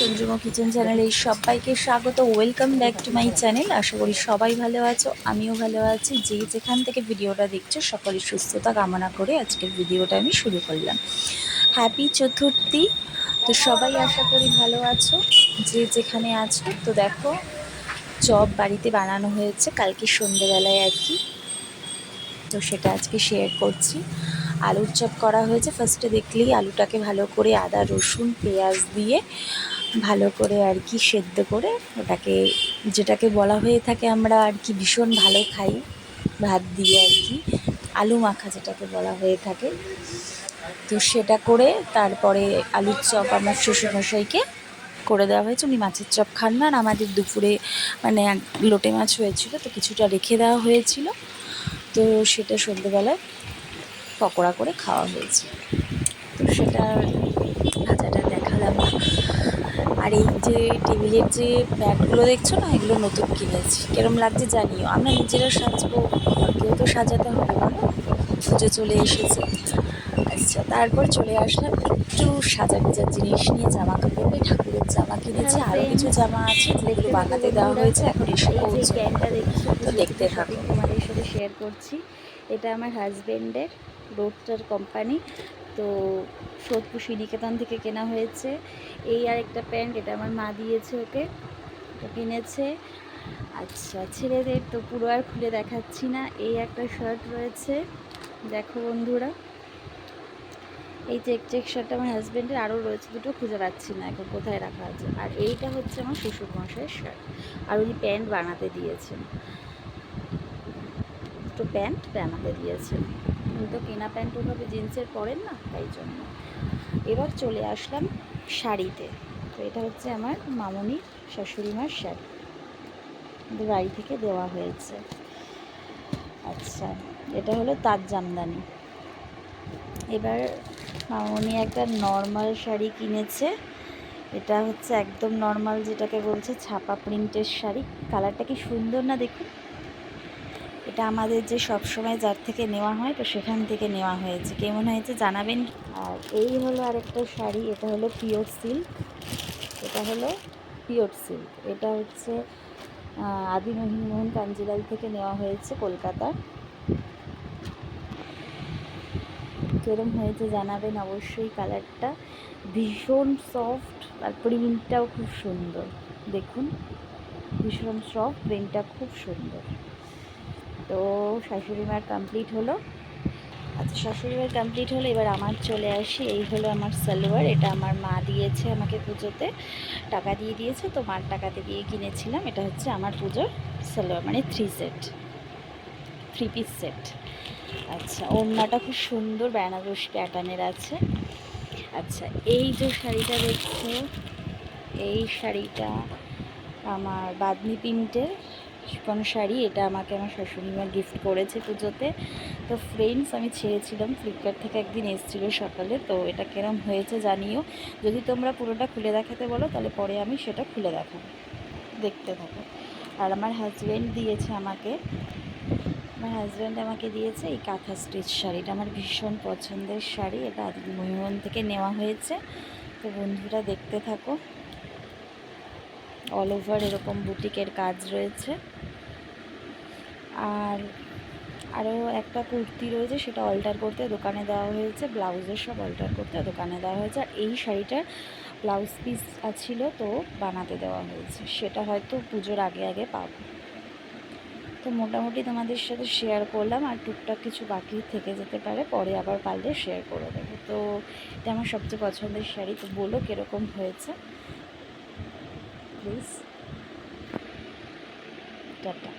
সঞ্জুমা kitchen চ্যানেলে সবাইকে স্বাগত। Welcome back to my channel. আশা করি সবাই ভালো আছো, আমিও ভালো আছি। যে যেখান থেকে ভিডিওটা দেখছো সকলের সুস্থতা কামনা করে আজকের ভিডিওটা আমি শুরু করলাম। হ্যাপি চতুর্থী। তো সবাই আশা করি ভালো আছো, যে যেখানে আছো। তো দেখো, চপ বাড়িতে বানানো হয়েছে কালকে সন্ধ্যেবেলায় আর কি, তো সেটা আজকে শেয়ার করছি। আলুর চপ করা হয়েছে। ফার্স্টে দেখলেই আলুটাকে ভালো করে আদা রসুন পেঁয়াজ দিয়ে ভালো করে আর কি সেদ্ধ করে, ওটাকে যেটাকে বলা হয়ে থাকে আমরা আর কি ভীষণ ভালো খাই ভাত দিয়ে আর কি, আলু মাখা যেটাকে বলা হয়ে থাকে। তো সেটা করে তারপরে আলুর চপ আমার শ্বশুরমশাইকে করে দেওয়া হয়েছে। উনি মাছের চপ খান না, আর আমাদের দুপুরে মানে লোটে মাছ হয়েছিল, তো কিছুটা রেখে দেওয়া হয়েছিল, তো সেটা সন্ধ্যেবেলায় পকোড়া করে খাওয়া হয়েছে। তো সেটা ভাজাটা দেখালাম না। আর এই যে টেবিলের যে ম্যাটগুলো দেখছো না, এগুলো নতুন কিনেছি। কিরম লাগছে জানিও। আমরা নিজেরা সাজবো, কেউ তো সাজাতে হবে বলো, পুজো চলে এসেছে। আচ্ছা, তারপর চলে আসলাম একটু সাজা গোজার জিনিস নিয়ে, জামা কাপড়, ঠাকুরের জামা কিনেছি, আরও কিছু জামা আছে যেগুলো বানাতে দেওয়া হয়েছে, এখন এসে পৌঁছে। ক্যানটা দেখছো, তো দেখতে থাকো। শপিং তোমাদের সাথে শেয়ার করছি। এটা আমার হাজবেন্ডের রোডস্টার কোম্পানি, তো সোদপুর শ্রীনিকেতন থেকে কেনা হয়েছে। এই আর একটা প্যান্ট, এটা আমার মা দিয়েছে ওকে, তো কিনেছে। আচ্ছা, ছেলেদের তো পুরো আর খুলে দেখাচ্ছি না। এই একটা শার্ট রয়েছে, দেখো বন্ধুরা, এই চেক শার্টটা আমার হাজব্যান্ডের, আরও রয়েছে দুটো, খুঁজে পাচ্ছি না এখন কোথায় রাখা আছে। আর এইটা হচ্ছে আমার শ্বশুরমশাইয়ের শার্ট, আর উনি প্যান্ট বানাতে দিয়েছেন, দুটো প্যান্ট বানাতে দিয়েছেন। উনি তো কেনা প্যান্ট ওভাবে জিন্সের পরেন না, তাই জন্য। এবার চলে আসলাম শাড়িতে। তো এটা হচ্ছে আমার মামনির শাশুড়িমার শাড়ি, বাড়ি থেকে দেওয়া হয়েছে। আচ্ছা, এটা হলো তাজ জামদানি। এবার মামনি একটা নর্মাল শাড়ি কিনেছে। এটা হচ্ছে একদম নর্মাল, যেটাকে বলছে ছাপা প্রিন্টের শাড়ি। কালারটা কি সুন্দর না দেখুন। এটা আমাদের যে সব সময় যার থেকে নেওয়া হয়, তো সেখান থেকে নেওয়া হয়েছে। কেমন হয়েছে জানাবেন। আর এই হলো আরেকটা শাড়ি, এটা হলো পিওর সিল্ক। এটা হলো পিওর সিল্ক, এটা হচ্ছে আদি মোহন কাঞ্জিলাল থেকে নেওয়া হয়েছে, কলকাতার। কেরম হয়েছে জানাবেন অবশ্যই। কালারটা ভীষণ সফট, আর প্রিন্টটাও খুব সুন্দর। দেখুন, ভীষণ সফট, প্রিন্টটা খুব সুন্দর। তো শাশুড়িমার কমপ্লিট হলো। আচ্ছা, শাশুড়িমার কমপ্লিট হলো। এবার আমার চলে আসি। এই হলো আমার সালোয়ার, এটা আমার মা দিয়েছে আমাকে পুজোতে, টাকা দিয়ে দিয়েছে, তো মার টাকাতে দিয়ে কিনেছিলাম। এটা হচ্ছে আমার পুজোর সালোয়ার, মানে 3 পিস সেট। আচ্ছা, ওড়নাটা খুব সুন্দর বেনারসি প্যাটার্নের আছে। আচ্ছা, এই যে শাড়িটা দেখছো, এই শাড়িটা আমার বাদনি প্রিন্টের শিফন শাড়ি। এটা আমাকে আমার শাশুড়িমা গিফট করেছে পুজোতে। তো ফ্রেন্ডস, আমি ছেড়েছিলাম, ফ্লিপকার্ট থেকে একদিন এসেছিলো সকালে। তো এটা কেরম হয়েছে জানিও। যদি তোমরা পুরোটা খুলে দেখাতে বলো, তাহলে পরে আমি সেটা খুলে দেখাবো, দেখতে থাকো। আর আমার হাজব্যান্ড দিয়েছে আমাকে, এই কাঁথা স্টিচ শাড়িটা। আমার ভীষণ পছন্দের শাড়ি, এটা আদি মোহন থেকে নেওয়া হয়েছে। তো বন্ধুরা দেখতে থাকো। অল ওভার এরকম বুটিকের কাজ রয়েছে। আর আরও একটা কুর্তি রয়েছে, সেটা অল্টার করতে দোকানে দেওয়া হয়েছে। ব্লাউজের সব অল্টার করতে দোকানে দেওয়া হয়েছে। আর এই শাড়িটার ব্লাউজ পিস ছিল, তো বানাতে দেওয়া হয়েছে। সেটা হয়তো পুজোর আগে আগে পাবো। তো মোটামুটি তোমাদের সাথে শেয়ার করলাম, আর টুকটাক কিছু বাকি থেকে যেতে পারে, পরে আবার পারলে শেয়ার করে দেবো। তো এটা আমার সবচেয়ে পছন্দের শাড়ি। তো বলো কীরকম হয়েছে প্লিজ। টাটা।